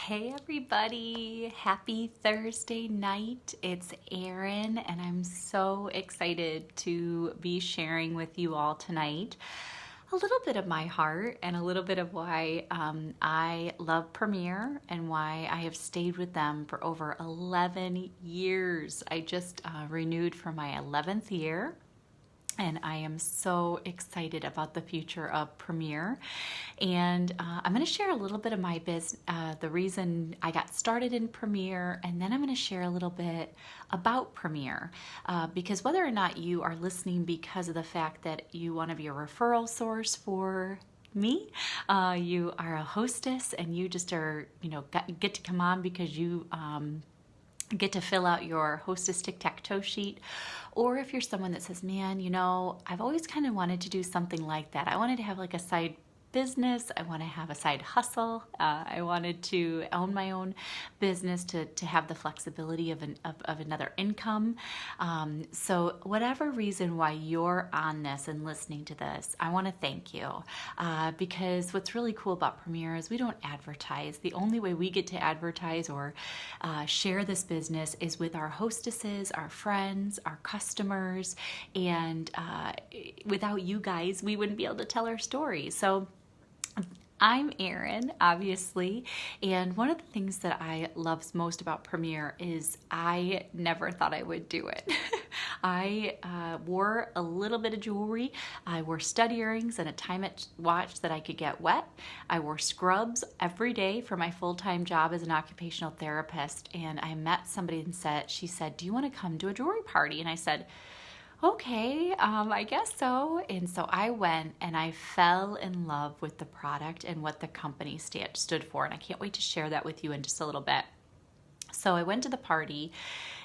Hey everybody, happy Thursday night. It's Erin and I'm so excited to be sharing with you all tonight a little bit of my heart and a little bit of why I love Premiere and why I have stayed with them for over 11 years. I just renewed for my 11th year. And I am so excited about the future of Premiere. And I'm going to share a little bit of my the reason I got started in Premiere, and then I'm going to share a little bit about Premiere. Because whether or not you are listening because of the fact that you want to be a referral source for me, you are a hostess and you just are, get to come on because you get to fill out your hostess tic-tac-toe sheet, or if you're someone that says, man, I've always kind of wanted to do something like that. I wanted to have like a side business. I want to have a side hustle. I wanted to own my own business to have the flexibility of another income. So whatever reason why you're on this and listening to this, I want to thank you because what's really cool about Premiere is we don't advertise. The only way we get to advertise or share this business is with our hostesses, our friends, our customers, and without you guys, we wouldn't be able to tell our stories. So I'm Erin, obviously, and one of the things that I love most about Premiere is I never thought I would do it. I wore a little bit of jewelry. I wore stud earrings and a time watch that I could get wet. I wore scrubs every day for my full-time job as an occupational therapist, and I met somebody and she said, do you want to come to a jewelry party? And I said, okay, I guess so. And so I went and I fell in love with the product and what the company stood for. And I can't wait to share that with you in just a little bit. So I went to the party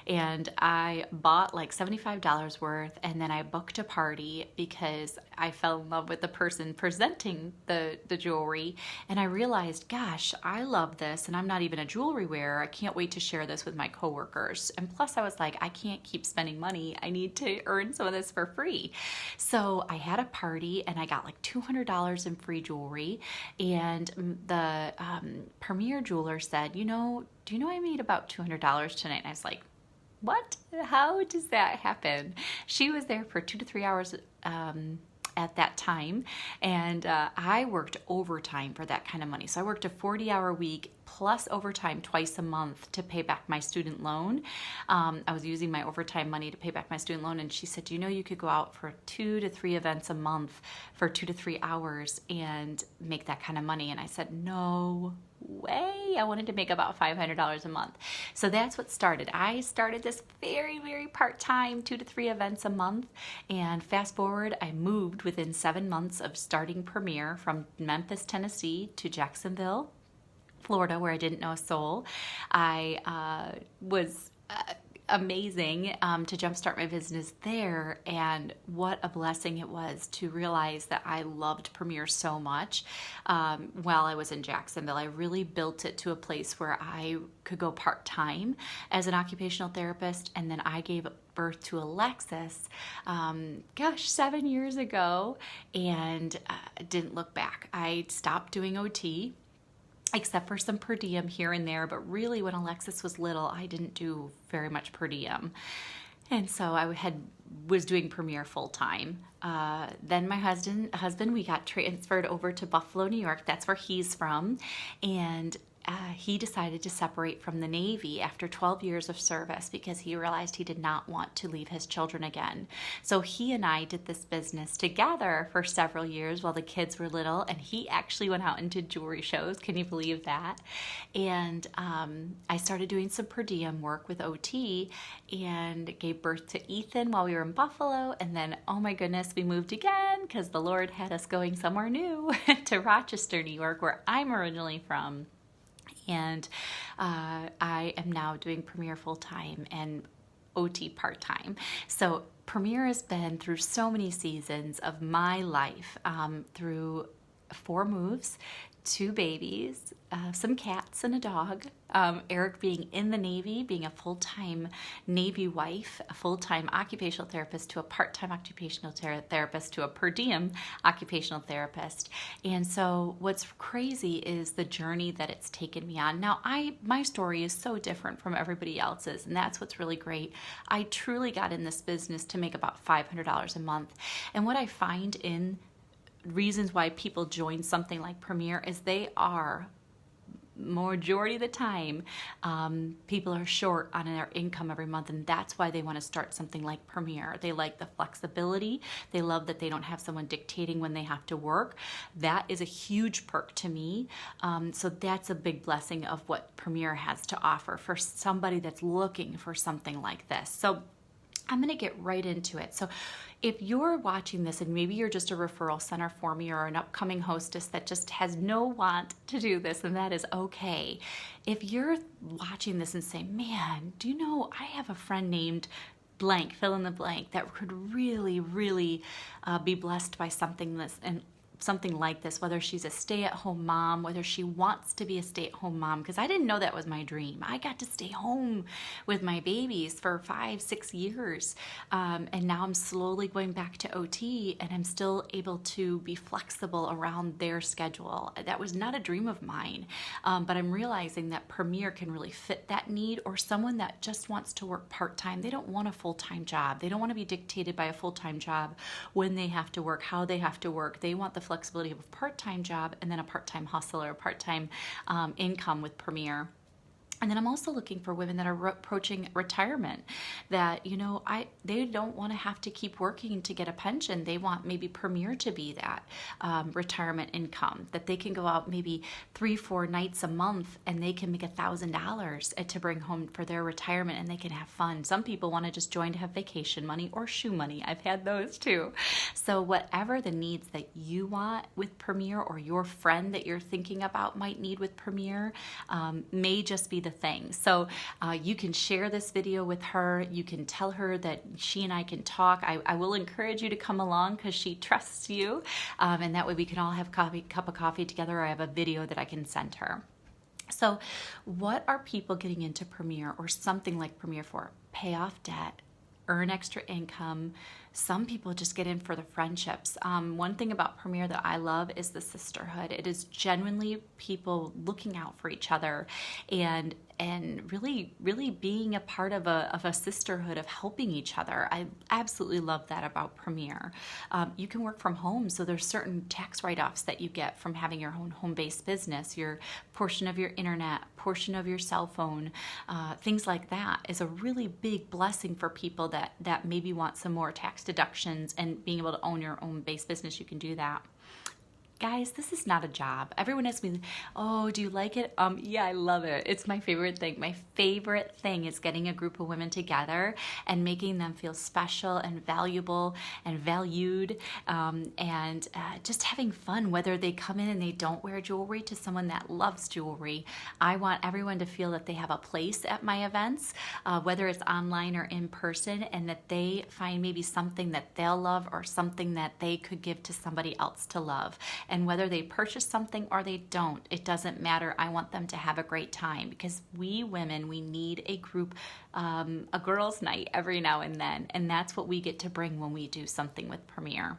and I bought like $75 worth, and then I booked a party because I fell in love with the person presenting the jewelry, and I realized, gosh, I love this, and I'm not even a jewelry wearer. I can't wait to share this with my coworkers. And plus I was like, I can't keep spending money. I need to earn some of this for free. So I had a party and I got like $200 in free jewelry, and the Premiere jeweler said, do you know I made about $200 tonight? And I was like, what? How does that happen? She was there for 2 to 3 hours at that time, and I worked overtime for that kind of money. So I worked a 40-hour week plus overtime twice a month to pay back my student loan. I was using my overtime money to pay back my student loan, and she said, you could go out for 2 to 3 events a month for 2 to 3 hours and make that kind of money. And I said, no way. I wanted to make about $500 a month. So that's what started. I started this very, very part-time, 2 to 3 events a month. And fast forward, I moved within 7 months of starting Premiere from Memphis, Tennessee to Jacksonville, Florida, where I didn't know a soul. I was amazing to jumpstart my business there, and what a blessing it was to realize that I loved Premiere so much while I was in Jacksonville. I really built it to a place where I could go part-time as an occupational therapist, and then I gave birth to Alexis 7 years ago, and didn't look back. I stopped doing OT except for some per diem here and there, but really when Alexis was little, I didn't do very much per diem. And so I was doing Premiere full time. Then my husband, we got transferred over to Buffalo, New York. That's where he's from. And he decided to separate from the Navy after 12 years of service because he realized he did not want to leave his children again. So he and I did this business together for several years while the kids were little, and he actually went out into jewelry shows. Can you believe that? And I started doing some per diem work with OT and gave birth to Ethan while we were in Buffalo. And then, oh my goodness, we moved again because the Lord had us going somewhere new to Rochester, New York, where I'm originally from. And I am now doing Premiere full-time and OT part-time. So Premiere has been through so many seasons of my life, through 4 moves, 2 babies, some cats and a dog. Eric being in the Navy, being a full-time Navy wife, a full-time occupational therapist to a part-time occupational therapist to a per diem occupational therapist. And so what's crazy is the journey that it's taken me on. Now, my story is so different from everybody else's, and that's what's really great. I truly got in this business to make about $500 a month. And what I find in reasons why people join something like Premier is they are, majority of the time, people are short on their income every month, and that's why they want to start something like Premier. They like the flexibility. They love that they don't have someone dictating when they have to work. That is a huge perk to me. So that's a big blessing of what Premier has to offer for somebody that's looking for something like this. So I'm going to get right into it. So if you're watching this and maybe you're just a referral center for me or an upcoming hostess that just has no want to do this, and that is okay. If you're watching this and saying, man, do you know, I have a friend named blank, fill in the blank, that could really, really be blessed by something like this, whether she's a stay-at-home mom, whether she wants to be a stay-at-home mom, because I didn't know that was my dream. I got to stay home with my babies for 5-6 years, and now I'm slowly going back to OT, and I'm still able to be flexible around their schedule. That was not a dream of mine, but I'm realizing that Premier can really fit that need, or someone that just wants to work part-time. They don't want a full-time job. They don't want to be dictated by a full-time job when they have to work, how they have to work. They want the flexibility of a part-time job and then a part-time hustle or a part-time income with Premier. And then I'm also looking for women that are approaching retirement, that, you know, they don't want to have to keep working to get a pension. They want maybe Premier to be that retirement income, that they can go out maybe 3-4 nights a month and they can make $1,000 to bring home for their retirement, and they can have fun. Some people want to just join to have vacation money or shoe money. I've had those too. So whatever the needs that you want with Premier, or your friend that you're thinking about might need with Premier, may just be the thing. So you can share this video with her. You can tell her that she and I can talk. I will encourage you to come along because she trusts you, and that way we can all have a cup of coffee together, or I have a video that I can send her. So what are people getting into Premier or something like Premier for? Pay off debt, earn extra income. Some people just get in for the friendships. One thing about Premier that I love is the sisterhood. It is genuinely people looking out for each other and really, really being a part of a sisterhood of helping each other. I absolutely love that about Premier. You can work from home, so there's certain tax write-offs that you get from having your own home-based business, your portion of your internet, portion of your cell phone, things like that is a really big blessing for people that maybe want some more tax deductions, and being able to own your own base business, you can do that. Guys, this is not a job. Everyone asks me, oh, do you like it? Yeah, I love it. It's my favorite thing. My favorite thing is getting a group of women together and making them feel special and valuable and valued, and just having fun, whether they come in and they don't wear jewelry to someone that loves jewelry. I want everyone to feel that they have a place at my events, whether it's online or in person, and that they find maybe something that they'll love or something that they could give to somebody else to love. And whether they purchase something or they don't, it doesn't matter. I want them to have a great time, because we women, we need a group, a girls' night every now and then. And that's what we get to bring when we do something with Premier.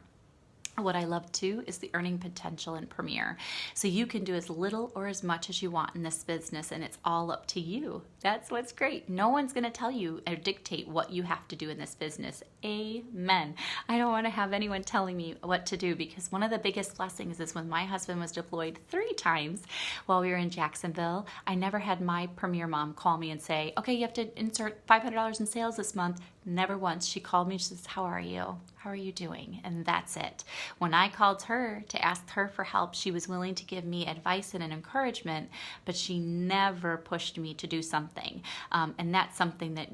What I love too is the earning potential in Premier. So you can do as little or as much as you want in this business, and it's all up to you. That's what's great. No one's going to tell you or dictate what you have to do in this business. Amen. I don't want to have anyone telling me what to do, because one of the biggest blessings is when my husband was deployed 3 times while we were in Jacksonville, I never had my Premier mom call me and say, okay, you have to insert $500 in sales this month. Never once. She called me, she says, how are you? How are you doing? And that's it. When I called her to ask her for help, she was willing to give me advice and an encouragement, but she never pushed me to do something. And that's something that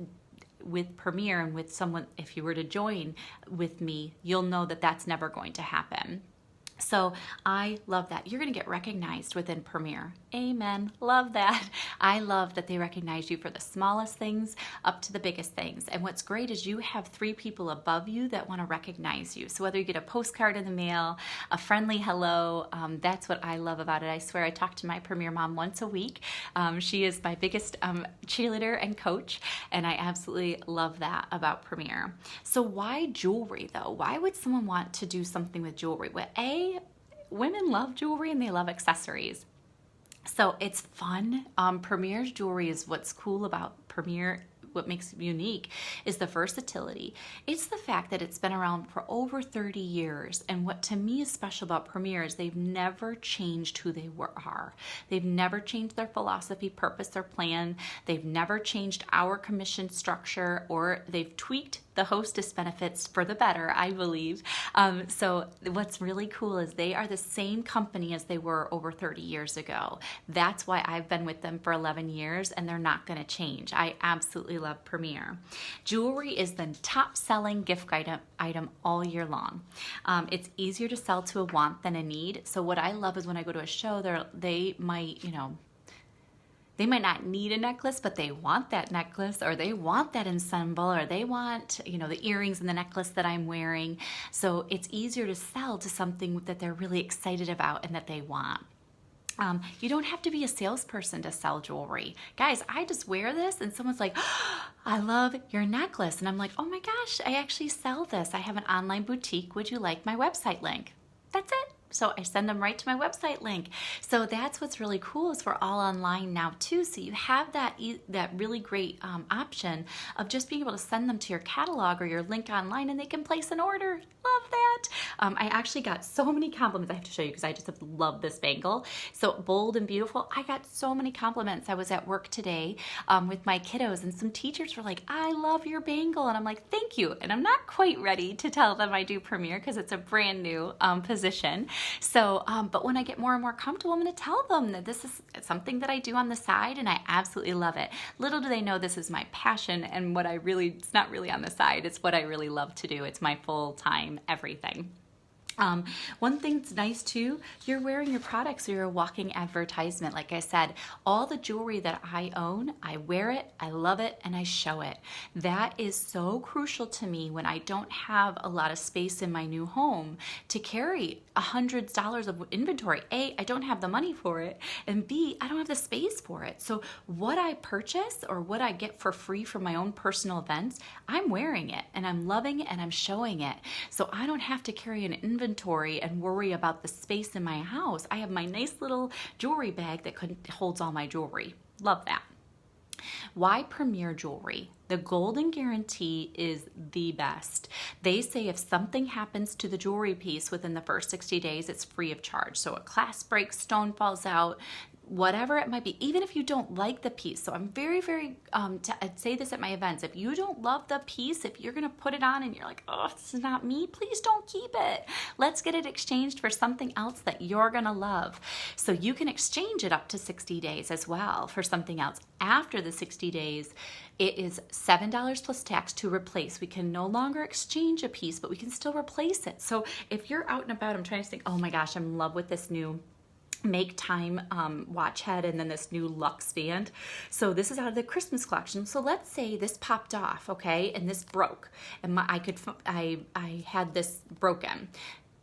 with Premier and with someone, if you were to join with me, you'll know that that's never going to happen. So I love that. You're going to get recognized within Premier. Amen. Love that. I love that they recognize you for the smallest things up to the biggest things. And what's great is you have 3 people above you that want to recognize you. So whether you get a postcard in the mail, a friendly hello, that's what I love about it. I swear I talk to my Premier mom once a week. She is my biggest cheerleader and coach, and I absolutely love that about Premier. So why jewelry though? Why would someone want to do something with jewelry? Well, women love jewelry and they love accessories. So it's fun. Premier's jewelry is what's cool about Premier. What makes it unique is the versatility. It's the fact that it's been around for over 30 years. And what to me is special about Premier is they've never changed who they are. They've never changed their philosophy, purpose, or plan. They've never changed our commission structure, or they've tweaked the hostess benefits for the better, I believe. So what's really cool is they are the same company as they were over 30 years ago. That's why I've been with them for 11 years, and they're not going to change. I absolutely love Premier. Jewelry is the top selling gift item all year long. It's easier to sell to a want than a need. So what I love is when I go to a show, they might not need a necklace, but they want that necklace, or they want that ensemble, or they want, the earrings and the necklace that I'm wearing. So it's easier to sell to something that they're really excited about and that they want. You don't have to be a salesperson to sell jewelry. Guys, I just wear this and someone's like, oh, I love your necklace. And I'm like, oh my gosh, I actually sell this. I have an online boutique. Would you like my website link? That's it. So I send them right to my website link. So that's what's really cool is we're all online now too. So you have that really great option of just being able to send them to your catalog or your link online, and they can place an order. Love that. I actually got so many compliments. I have to show you because I just love this bangle. So bold and beautiful. I got so many compliments. I was at work today with my kiddos, and some teachers were like, I love your bangle. And I'm like, thank you. And I'm not quite ready to tell them I do Premier because it's a brand new position. So, but when I get more and more comfortable, I'm going to tell them that this is something that I do on the side, and I absolutely love it. Little do they know this is my passion, and it's not really on the side. It's what I really love to do. It's my full-time everything. One thing that's nice too, you're wearing your products, so you're a walking advertisement. Like I said, all the jewelry that I own, I wear it, I love it, and I show it. That is so crucial to me when I don't have a lot of space in my new home to carry $100s of inventory. A, I don't have the money for it, and B, I don't have the space for it. So what I purchase or what I get for free from my own personal events, I'm wearing it, and I'm loving it, and I'm showing it. So I don't have to carry an inventory and worry about the space in my house. I have my nice little jewelry bag that holds all my jewelry. Love that. Why Premier Jewelry? The golden guarantee is the best. They say if something happens to the jewelry piece within the first 60 days, it's free of charge. So a clasp breaks, stone falls out, whatever it might be, even if you don't like the piece. So I'm very, I'd say this at my events. If you don't love the piece, if you're going to put it on and you're like, oh, this is not me, please don't keep it. Let's get it exchanged for something else that you're going to love. So you can exchange it up to 60 days as well for something else. After the 60 days, it is $7 plus tax to replace. We can no longer exchange a piece, but we can still replace it. So if you're out and about, I'm trying to think, oh my gosh, I'm in love with this new Make Time watch head and then this new Luxe band. So this is out of the Christmas collection. So let's say this popped off, okay, and this broke, and I had this broken.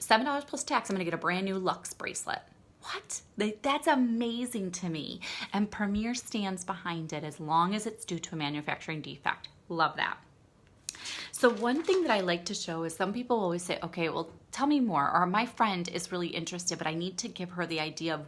$7 plus tax, I'm gonna get a brand new Luxe bracelet. What? That's amazing to me. And Premier stands behind it as long as it's due to a manufacturing defect. Love that. So one thing that I like to show is some people always say, okay, well, tell me more, or my friend is really interested, but I need to give her the idea of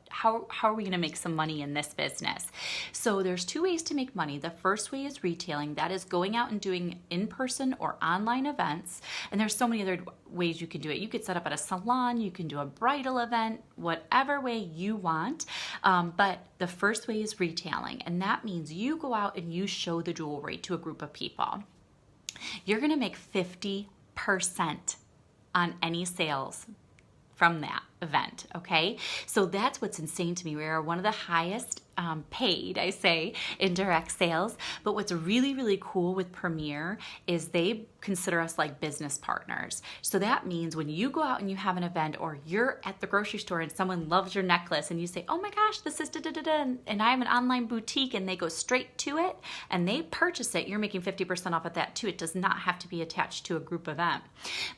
how are we going to make some money in this business? So there's 2 ways to make money. The first way is retailing. That is going out and doing in-person or online events. And there's so many other ways you can do it. You could set up at a salon, you can do a bridal event, whatever way you want. But the first way is retailing. And that means you go out and you show the jewelry to a group of people. You're going to make 50% on any sales from that event, okay? So that's what's insane to me. We are one of the highest paid, I say, in direct sales. But what's really, really cool with Premier is they consider us like business partners. So that means when you go out and you have an event, or you're at the grocery store and someone loves your necklace and you say, oh my gosh, this is da-da-da-da, and I have an online boutique, and they go straight to it and they purchase it, you're making 50% off of that too. It does not have to be attached to a group event.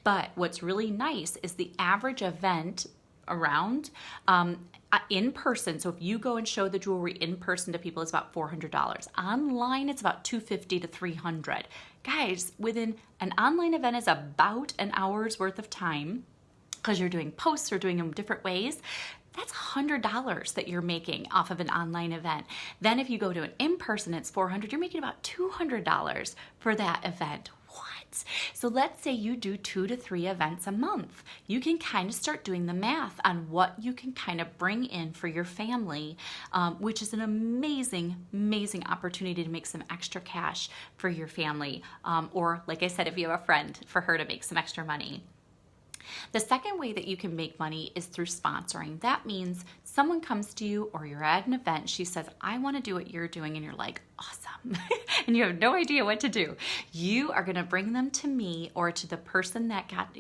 But what's really nice is the average event around in person. So if you go and show the jewelry in person to people, it's about $400. Online, it's about $250 to $300. Guys, within an online event is about an hour's worth of time, because you're doing posts or doing them different ways. That's $100 that you're making off of an online event. Then if you go to an in-person, it's $400. You're making about $200 for that event. What? So let's say you do 2 to 3 events a month. You can kind of start doing the math on what you can kind of bring in for your family, which is an amazing, amazing opportunity to make some extra cash for your family. Or like I said, if you have a friend, for her to make some extra money. The second way that you can make money is through sponsoring. That means someone comes to you, or you're at an event, she says, I want to do what you're doing, and you're like, awesome. And you have no idea what to do. You are going to bring them to me, or to the person that got,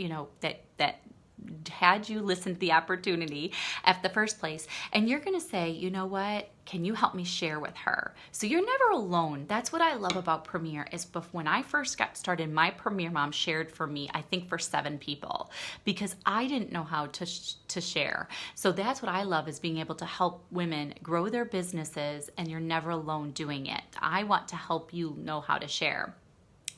that had you listen to the opportunity at the first place, and you're going to say, you know what, can you help me share with her? So you're never alone. That's what I love about Premier, is when I first got started, my Premier mom shared for me, I think for 7 people, because I didn't know how to share. So that's what I love, is being able to help women grow their businesses, and you're never alone doing it. I want to help you know how to share.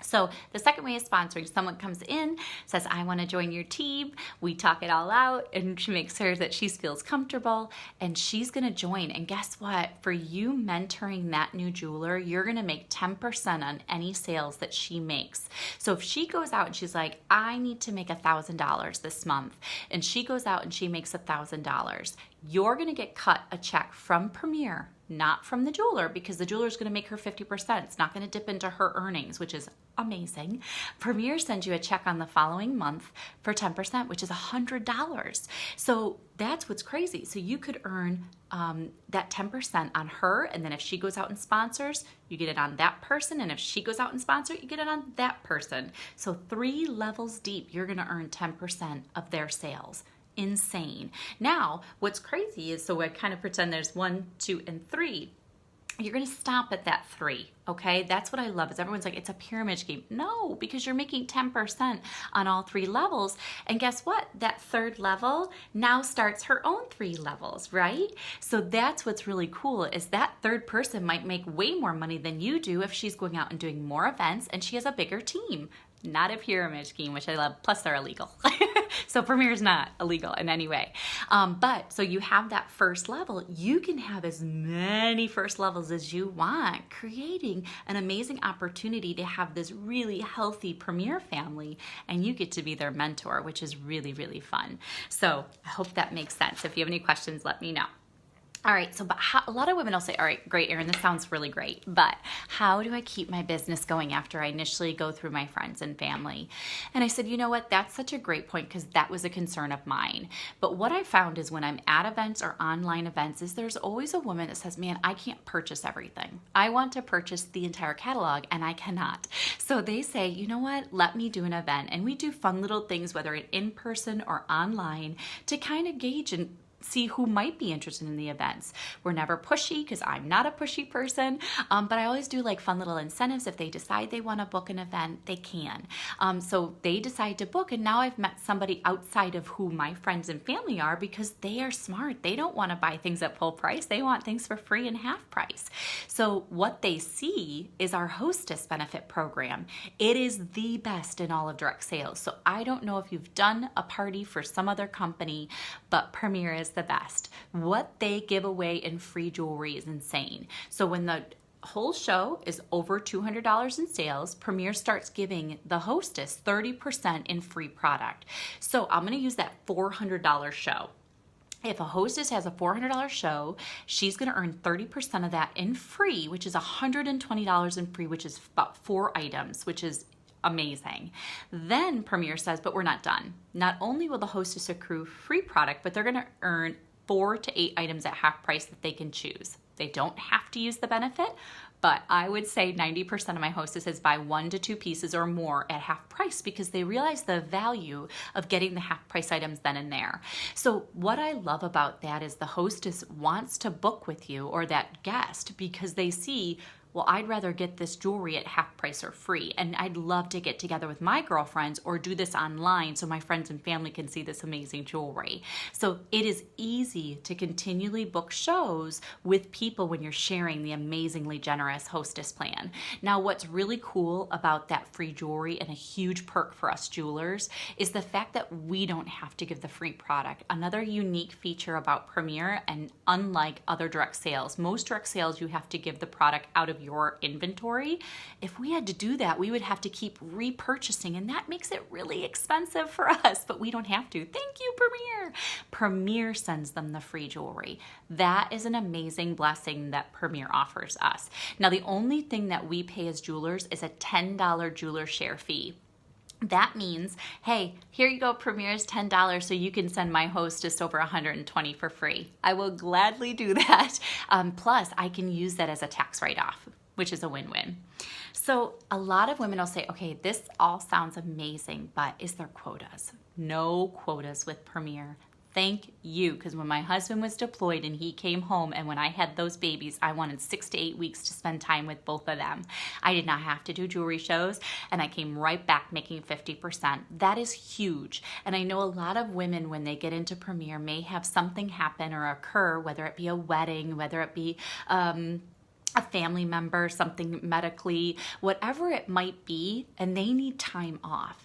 So the second way is sponsoring. Someone comes in, says, I want to join your team. We talk it all out, and she makes sure that she feels comfortable, and she's going to join. And guess what? For you mentoring that new jeweler, you're going to make 10% on any sales that she makes. So if she goes out and she's like, I need to make $1,000 this month, and she goes out and she makes $1,000, you're going to get cut a check from Premier, not from the jeweler, because the jeweler is going to make her 50%. It's not going to dip into her earnings, which is amazing. Premier sends you a check on the following month for 10%, which is $100. So that's what's crazy. So you could earn that 10% on her, and then if she goes out and sponsors, you get it on that person, and if she goes out and sponsors, you get it on that person. So 3 levels deep, you're going to earn 10% of their sales. Insane. Now, what's crazy is, so I kind of pretend there's 1, 2, and 3. You're going to stop at that 3, okay? That's what I love, is everyone's like, it's a pyramid scheme. No, because you're making 10% on all 3 levels. And guess what? That 3rd level now starts her own 3 levels, right? So that's what's really cool, is that 3rd person might make way more money than you do if she's going out and doing more events and she has a bigger team. Not a pyramid scheme, which I love. Plus, they're illegal. So Premier is not illegal in any way. But so you have that first level. You can have as many first levels as you want, creating an amazing opportunity to have this really healthy Premier family, and you get to be their mentor, which is really, really fun. So I hope that makes sense. If you have any questions, let me know. All right, so but a lot of women will say, all right, great, Erin, this sounds really great, but how do I keep my business going after I initially go through my friends and family? And I said, you know what, that's such a great point, because that was a concern of mine. But what I found is when I'm at events or online events is there's always a woman that says, man, I can't purchase everything. I want to purchase the entire catalog, and I cannot. So they say, you know what, let me do an event. And we do fun little things, whether it's in person or online, to kind of gauge and see who might be interested in the events. We're never pushy, because I'm not a pushy person, but I always do like fun little incentives. If they decide they want to book an event, they can. So they decide to book, and now I've met somebody outside of who my friends and family are, because they are smart. They don't want to buy things at full price. They want things for free and half price. So what they see is our hostess benefit program. It is the best in all of direct sales. So I don't know if you've done a party for some other company, but Premier is the best. What they give away in free jewelry is insane. So when the whole show is over $200 in sales, Premier starts giving the hostess 30% in free product. So I'm going to use that $400 show. If a hostess has a $400 show, she's going to earn 30% of that in free, which is $120 in free, which is about 4 items, which is amazing. Then Premier says, but we're not done. Not only will the hostess accrue free product, but they're going to earn 4 to 8 items at half price that they can choose. They don't have to use the benefit, but I would say 90% of my hostesses buy 1 to 2 pieces or more at half price because they realize the value of getting the half price items then and there. So what I love about that is the hostess wants to book with you or that guest because they see, well, I'd rather get this jewelry at half price or free. And I'd love to get together with my girlfriends or do this online so my friends and family can see this amazing jewelry. So it is easy to continually book shows with people when you're sharing the amazingly generous hostess plan. Now, what's really cool about that free jewelry and a huge perk for us jewelers is the fact that we don't have to give the free product. Another unique feature about Premier, and unlike other direct sales, most direct sales you have to give the product out of your inventory. If we had to do that, we would have to keep repurchasing, and that makes it really expensive for us, but we don't have to. Thank you, Premier. Premier sends them the free jewelry. That is an amazing blessing that Premier offers us. Now, the only thing that we pay as jewelers is a $10 jeweler share fee. That means, hey, here you go, Premier is $10 so you can send my hostess over $120 for free. I will gladly do that. Plus, I can use that as a tax write-off, which is a win-win. So a lot of women will say, okay, this all sounds amazing, but is there quotas? No quotas with Premier. Thank you, because when my husband was deployed and he came home and when I had those babies, I wanted 6 to 8 weeks to spend time with both of them. I did not have to do jewelry shows and I came right back making 50%. That is huge. And I know a lot of women when they get into Premier may have something happen or occur, whether it be a wedding, whether it be a family member, something medically, whatever it might be, and they need time off.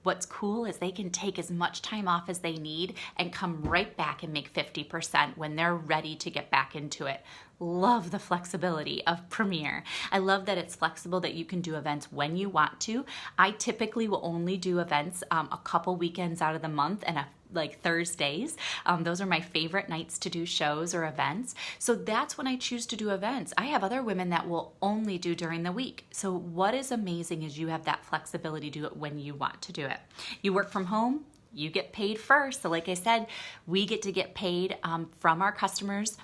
What's cool is they can take as much time off as they need and come right back and make 50% when they're ready to get back into it. Love the flexibility of Premier. I love that it's flexible, that you can do events when you want to. I typically will only do events a couple weekends out of the month and like Thursdays. Those are my favorite nights to do shows or events. So that's when I choose to do events. I have other women that will only do during the week. So what is amazing is you have that flexibility to do it when you want to do it. You work from home, you get paid first. So like I said, we get to get paid from our customers,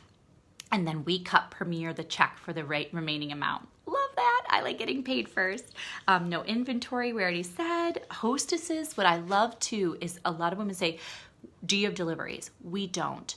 and then we cut Premier the check for the remaining amount. Love that. I like getting paid first. No inventory, we already said. Hostesses, what I love too is a lot of women say, do you have deliveries? We don't.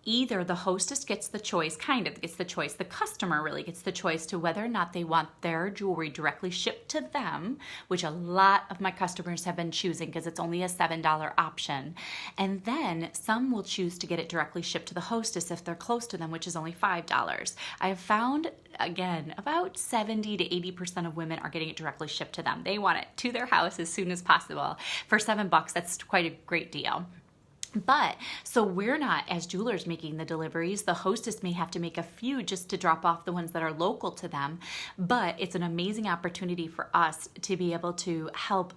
Either the hostess gets the choice, the customer really gets the choice to whether or not they want their jewelry directly shipped to them, which a lot of my customers have been choosing because it's only a $7 option. And then some will choose to get it directly shipped to the hostess if they're close to them, which is only $5. I have found, again, about 70 to 80% of women are getting it directly shipped to them. They want it to their house as soon as possible. For $7, that's quite a great deal. But so we're not, as jewelers, making the deliveries. The hostess may have to make a few just to drop off the ones that are local to them. But it's an amazing opportunity for us to be able to help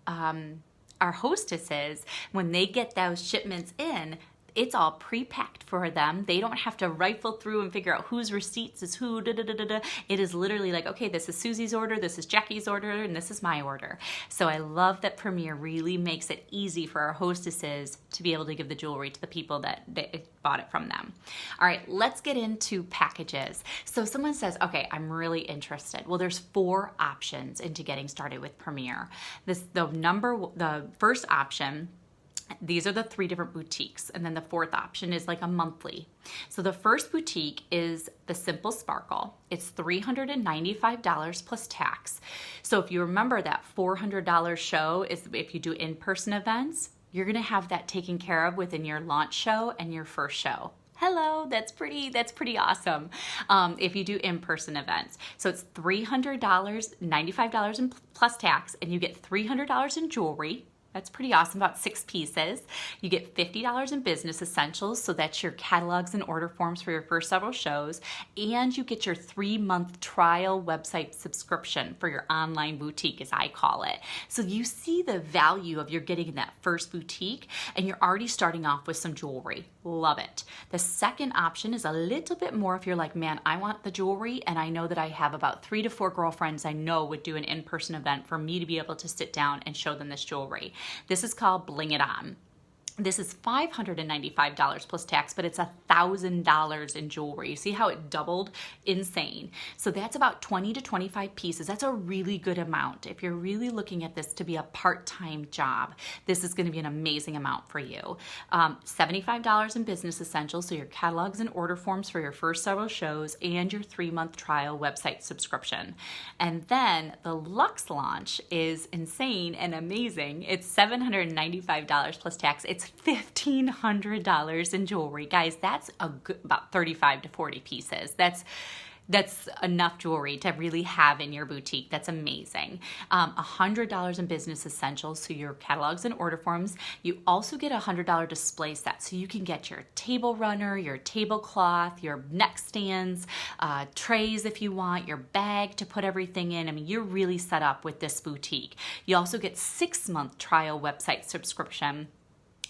our hostesses when they get those shipments in. It's all pre-packed for them. They don't have to rifle through and figure out whose receipts is who. It is literally like, okay, this is Susie's order, this is Jackie's order, and this is my order. So I love that Premier really makes it easy for our hostesses to be able to give the jewelry to the people that bought it from them. All right, let's get into packages. So someone says, okay, I'm really interested. Well, there's 4 options into getting started with Premier. The first option, these are the 3 different boutiques. And then the 4th option is like a monthly. So the first boutique is the Simple Sparkle. It's $395 plus tax. So if you remember that $400 show is if you do in-person events, you're going to have that taken care of within your launch show and your first show. Hello, that's pretty awesome if you do in-person events. So it's $300, $95 plus tax, and you get $300 in jewelry. That's pretty awesome, about 6 pieces. You get $50 in business essentials, so that's your catalogs and order forms for your first several shows, and you get your 3-month trial website subscription for your online boutique, as I call it. So you see the value of you're getting in that first boutique, and you're already starting off with some jewelry. Love it. The second option is a little bit more if you're like, man, I want the jewelry, and I know that I have about 3 to 4 girlfriends I know would do an in-person event for me to be able to sit down and show them this jewelry. This is called Bling It On. This is $595 plus tax, but it's $1,000 in jewelry. See how it doubled? Insane. So that's about 20 to 25 pieces. That's a really good amount. If you're really looking at this to be a part-time job, this is going to be an amazing amount for you. $75 in business essentials, so your catalogs and order forms for your first several shows and your 3-month trial website subscription. And then the Luxe launch is insane and amazing. It's $795 plus tax. It's $1,500 in jewelry. Guys, that's about 35 to 40 pieces. That's enough jewelry to really have in your boutique. That's amazing. $100 in business essentials, so your catalogs and order forms. You also get a $100 display set, so you can get your table runner, your tablecloth, your neck stands, trays if you want, your bag to put everything in. I mean, you're really set up with this boutique. You also get 6-month trial website subscription.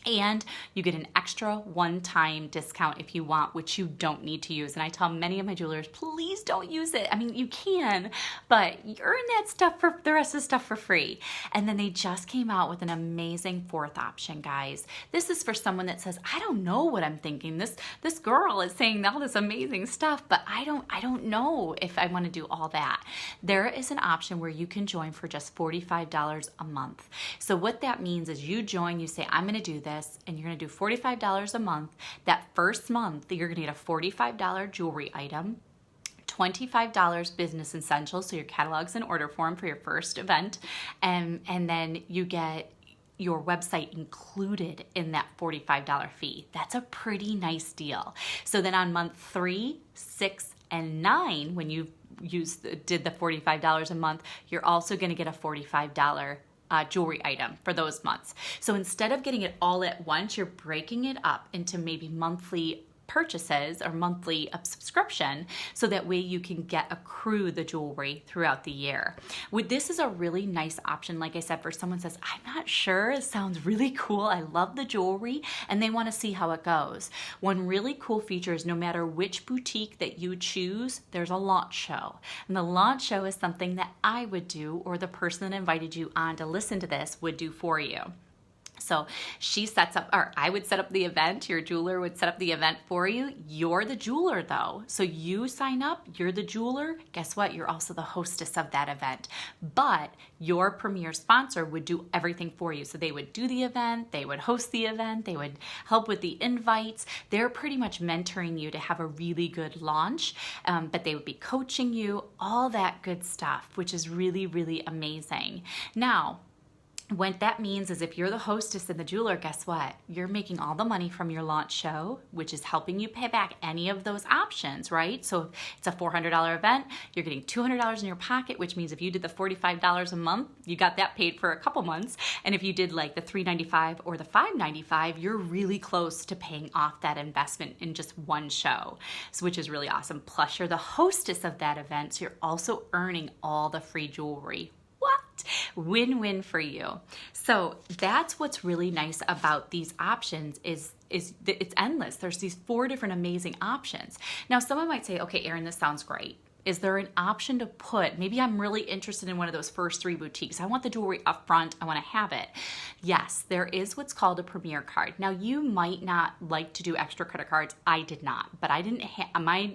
And you get an extra one-time discount if you want, which you don't need to use. And I tell many of my jewelers, please don't use it. I mean, you can, but you earn that stuff for the rest of the stuff for free. And then they just came out with an amazing 4th option, guys. This is for someone that says, I don't know what I'm thinking. This girl is saying all this amazing stuff, but I don't know if I want to do all that. There is an option where you can join for just $45 a month. So what that means is you join, you say, I'm going to do this. And you're going to do $45 a month. That first month, you're going to get a $45 jewelry item, $25 business essentials, so your catalogs and order form for your first event, and then you get your website included in that $45 fee. That's a pretty nice deal. So then on month 3, 6, and 9, when you did the $45 a month, you're also going to get a $45 jewelry item for those months. So instead of getting it all at once, you're breaking it up into maybe monthly purchases or monthly subscription, so that way you can accrue the jewelry throughout the year. This is a really nice option, like I said, for someone who says, I'm not sure, it sounds really cool, I love the jewelry, and they want to see how it goes. One really cool feature is no matter which boutique that you choose, there's a launch show. And the launch show is something that I would do, or the person that invited you on to listen to this would do for you. So she sets up, or I would set up the event, your jeweler would set up the event for you. You're the jeweler though. So you sign up, you're the jeweler. Guess what? You're also the hostess of that event. But your premier sponsor would do everything for you. So they would do the event, they would host the event, they would help with the invites. They're pretty much mentoring you to have a really good launch, but they would be coaching you, all that good stuff, which is really, really amazing. Now, what that means is if you're the hostess and the jeweler, guess what? You're making all the money from your launch show, which is helping you pay back any of those options, right? So if it's a $400 event, you're getting $200 in your pocket, which means if you did the $45 a month, you got that paid for a couple months. And if you did like the $395 or the $595, you're really close to paying off that investment in just one show, which is really awesome. Plus, you're the hostess of that event, so you're also earning all the free jewelry. Win-win for you. So that's what's really nice about these options is it's endless. There's these 4 different amazing options. Now, someone might say, okay, Erin, this sounds great. Is there an option to put, maybe I'm really interested in one of those first 3 boutiques. I want the jewelry up front. I want to have it. Yes, there is what's called a premier card. Now, you might not like to do extra credit cards. I did not, but I didn't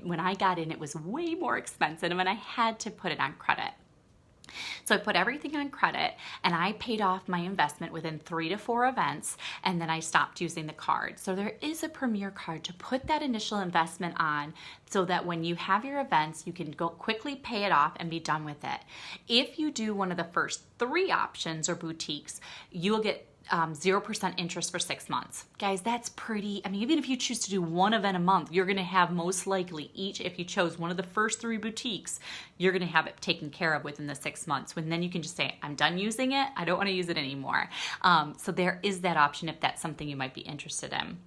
when I got in, it was way more expensive and I had to put it on credit. So I put everything on credit and I paid off my investment within 3 to 4 events, and then I stopped using the card. So there is a premier card to put that initial investment on so that when you have your events, you can go quickly pay it off and be done with it. If you do one of the first 3 options or boutiques, you will get 0% interest for 6 months. Guys, that's pretty, I mean, even if you choose to do one event a month, you're going to have most likely if you chose one of the first 3 boutiques, you're going to have it taken care of within the 6 months. When then you can just say, I'm done using it. I don't want to use it anymore. So there is that option if that's something you might be interested in.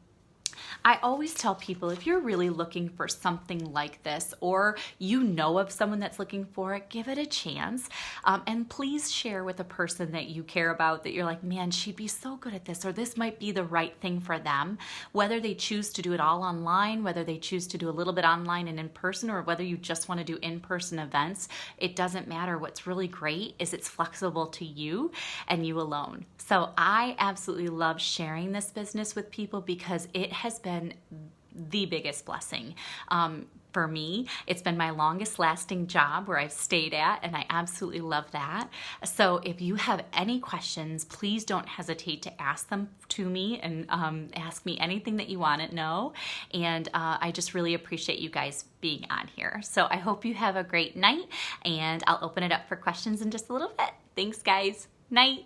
I always tell people if you're really looking for something like this, or you know of someone that's looking for it, give it a chance. And please share with a person that you care about, that you're like, man, she'd be so good at this, or this might be the right thing for them. Whether they choose to do it all online, whether they choose to do a little bit online and in person, or whether you just want to do in-person events, it doesn't matter. What's really great is it's flexible to you and you alone. So I absolutely love sharing this business with people because it has been the biggest blessing. For me, it's been my longest lasting job where I've stayed at, and I absolutely love that. So if you have any questions, please don't hesitate to ask them to me, and ask me anything that you want to know. And I just really appreciate you guys being on here. So I hope you have a great night, and I'll open it up for questions in just a little bit. Thanks, guys. Night.